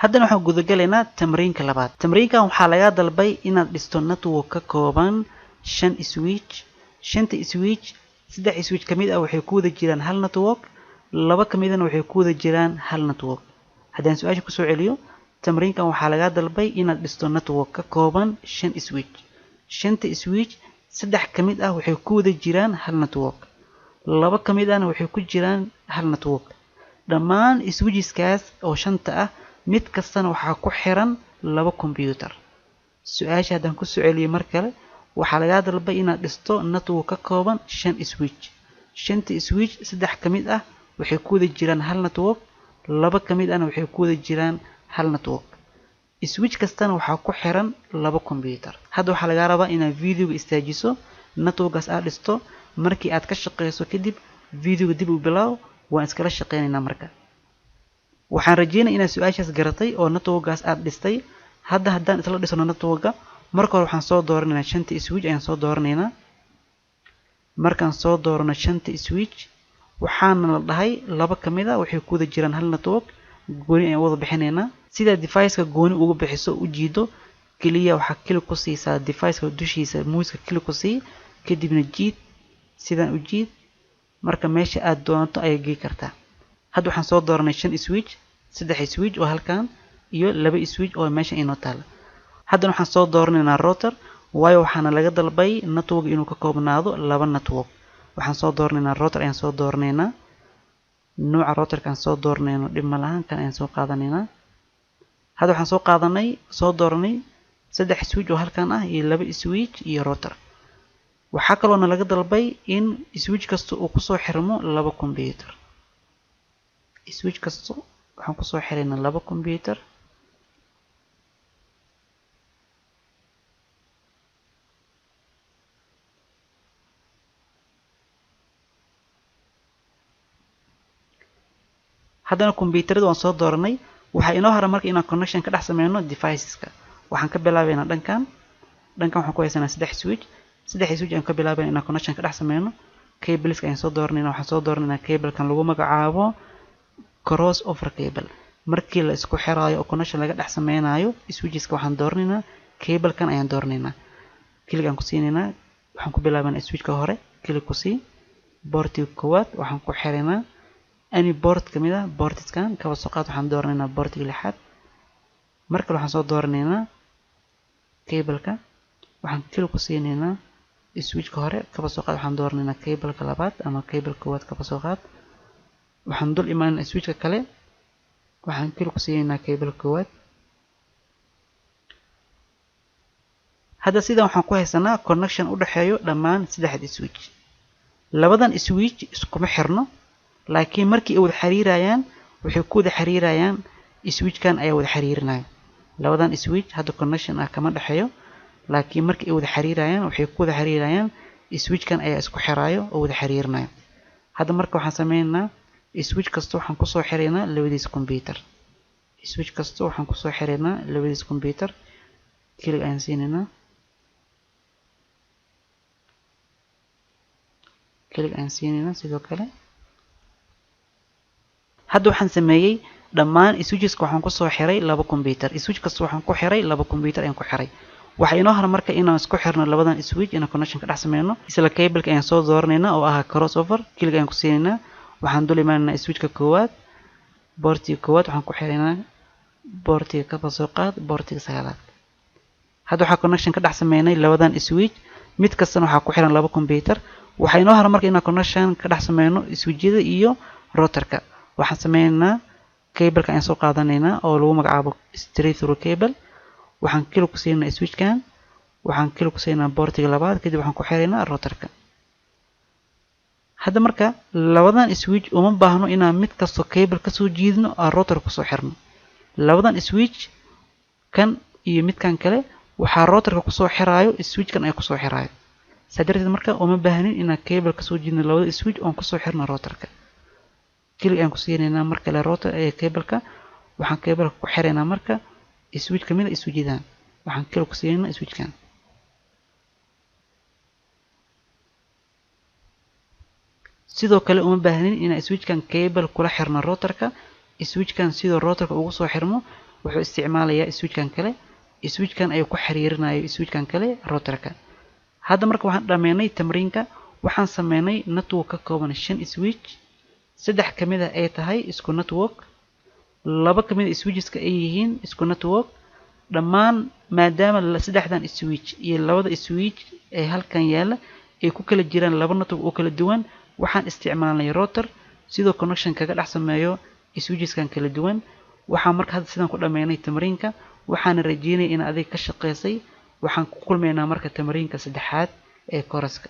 haddana waxaan guda galaynaa tamriinka labaad. Tamriinkan waxaa laga dalbay inaad dhisto network ka kooban 5 switch. 5 switch 3 switch kamid ah waxay ku wada jiraan hal network, 2 kamidna waxay ku wada jiraan hal network. haddaan su'aasha ku soo celiyo, tamriinkan waxaa laga dalbay inaad dhisto network ka kooban 5 switch. 5 switch 3 kamid ah waxay ku wada jiraan hal network, 2 kamidna waxay ku jiraan hal network. dhammaan switcheskaas oo 5 ah mid kastana waxaa ku xiran 2 computer. su'aasha haddaan ku soo celiyo mar kale, waxaa laga dalbay inaad dhisto network ka kooban 5 switch. 5 switch 3 kamid ah waxay ku wada jiraan hal network, 2 kamidna waxay ku wada jiraan hal network. switch kastana waxaa ku xiran 2 computer. hadda waxaa laga rabaa inaad videoga istaajiso, networkaas aad dhisto. markii aad ka shaqeyso kadib videoga dib u bilaaw, waan iskala shaqeynaynaa marka. waxaan rajeynayaa inaad su'aashaas garatay oo networkaas aad dhistay. hadda haddaan isla dhisno networka, marka hore waxaan soo dooranaynaa 5 switch ayaan soo dooranaynaa. markaan soo doorano 5 switch, waxaana la dhahay 2 kamid ah waxay ku wada jiraan hal network, gooni ayaan wada bixinaynaa. sida device-ka gooni uga bixiso u jiido, kaliya waxaa klik ku siisaa device-ka dushiisa, mouse-ka klik ku sii, kadibna jiid, sidaan u jiid. marka meesha aad doonto ayay gey kartaa. hadda waxaan soo dooranay 5 switch, 3 switch oo halkan iyo 2 switch oo meesha inoo taala. haddana waxaan soo dooranaynaa router, waayo waxaana laga dalbay network inuu ka koobnaado 2 network. waxaan soo dooranaynaa router ayaan soo dooranaynaa. nooca routerka aan soo dooranayno dhib ma lahan, kan ayaan soo qaadanaynaa. hadda waxaan soo dooranay 3 switch oo halkan ah iyo 2 switch iyo router. waxaa kaloo laga dalbay in switch kasta uu ku soo xirmo 2 computer. switch kasta waxaan ku soo xiraynaa 2 computer. haddana computerada waan soo dooranay. waxaa inoo hara marka inaan connection ka dhex sameyno deviceska. waxaan ka bilaabaynaa dhankan waxaan ku haysanaa 3 switch. 3 switch aan ka bilaabaynaa inaan connection ka dhex sameyno. cableska ayaan soo dooranaynaa. waxaan soo dooranaynaa cablekan lagu magacaabo cross over cable. markii la isku xiraayo oo connection laga dhex sameynayo switcheska, waxaan dooranaynaa cablekan ayaan dooranaynaa. klik aan ku siinaynaa. waxaan ku bilaabaynaa switchka hore, klik ku sii. boortiga koowaad waxaan ku xiraynaa any board kamid ah boortiskan. kaba soo qaad waxaan dooranaynaa boortiga 6aad. markale waxaan soo dooranaynaa cableka. waxaan klik ku siinaynaa switchka hore, kaba soo qaad waxaan dooranaynaa cableka 2aad ama cableka koowaad. kaba soo qaad waxaan dul imaanaynaa switchka kale, waxaan klik ku siinaynaa cableka koowaad. hadda sidan waxaan ku haysanaa connection u dhaxeeyo dhammaan 3 switch. labadan switch iskuma xirno, laakiin markii ay wada xiriirayaan waxay ku wada xiriirayaan switchkan ayaa wada xiriirinaya. labadan switch hadda connection ah kama dhaxeeyo, laakiin markii ay wada xiriirayaan waxay ku wada xiriirayaan switchkan ayaa isku xiraayo oo wada xiriirinaya. hadda marka waxaan sameynaynaa switch kasta waxaan ku soo xiraynaa labadiis computer. switch kasta waxaan ku soo xiraynaa labadiis computer. klik ayaan siinaynaa. sidoo kale hadda waxaan sameeyay dhammaan switcheska waxaan ku soo xiray 2 computer. switch kasta waxaan ku xiray 2 computer ayaan ku xiray. waxaa inoo hara marka inaan isku xirno labadan switch inaan connection ka dhex sameyno. isla cableka ayaan soo dooranaynaa oo ah crossover. klik ayaan ku siinaynaa. waxaan dul imaanaynaa switchka koowaad, boortiga koowaad waxaan ku xiraynaa boortiga kaba soo qaad boortiga 9aad. hadda waxaa connection ka dhex sameynay labadan switch, mid kastana waxaa ku xiran 2 computer. waxaa inoo hara marka inaan connection ka dhex sameyno switchyada iyo routerka. waxaan sameynaynaa cableka ayaan soo qaadanaynaa oo lagu magacaabo straight through cable. waxaan klik ku siinaynaa switchkan, waxaan klik ku siinaynaa boortiga 2aad, kadib waxaan ku xiraynaa routerka. hadda marka labadan switch uma baahno inaan mid kasto cable ka soo jiidno oo router ku soo xirno. labadan switch kan iyo midkan kale waxaa routerka ku soo xiraayo switchkan ay ku soo xiraayo. sadarteed marka uma baahnin inaan cable ka soo jiidno labada switch oo ku soo xirno routerka. klik aan ku siinaynaa markale router ee cableka. waxaan cableka ku xiraynaa marka switch kamid ah switchyadan. waxaan klik ku siinaynaa switchkan. sidoo kale uma baahnin inaan switchkan cable kula xirno routerka. switchkan sidoo routerka ugu soo xirmo wuxuu isticmaalayaa switchkan kale switchkan ayuu ku xiriirinayo switchkan kale routerka hadda marka waxaan dhameynay tamriinka waxaan sameynay network ka kooban 5 switch saddex kamid ah ay tahay isku network laba kamid switcheska ay yihiin isku network dhammaan maadaama saddexdan switch iyo labada switch ee halkan yaala ay ku kala jiraan laba network oo kala duwan waxaan isticmaalnay router sidoo connection kaga dhex sameeyo switcheskan kala duwan waxaan marka hadda sidan ku dhameynay tamriinka waxaan rajeynay in adiga ka shaqeysay waxaan ku kulmeynaa marka tamriinka saddexaad ee kooraska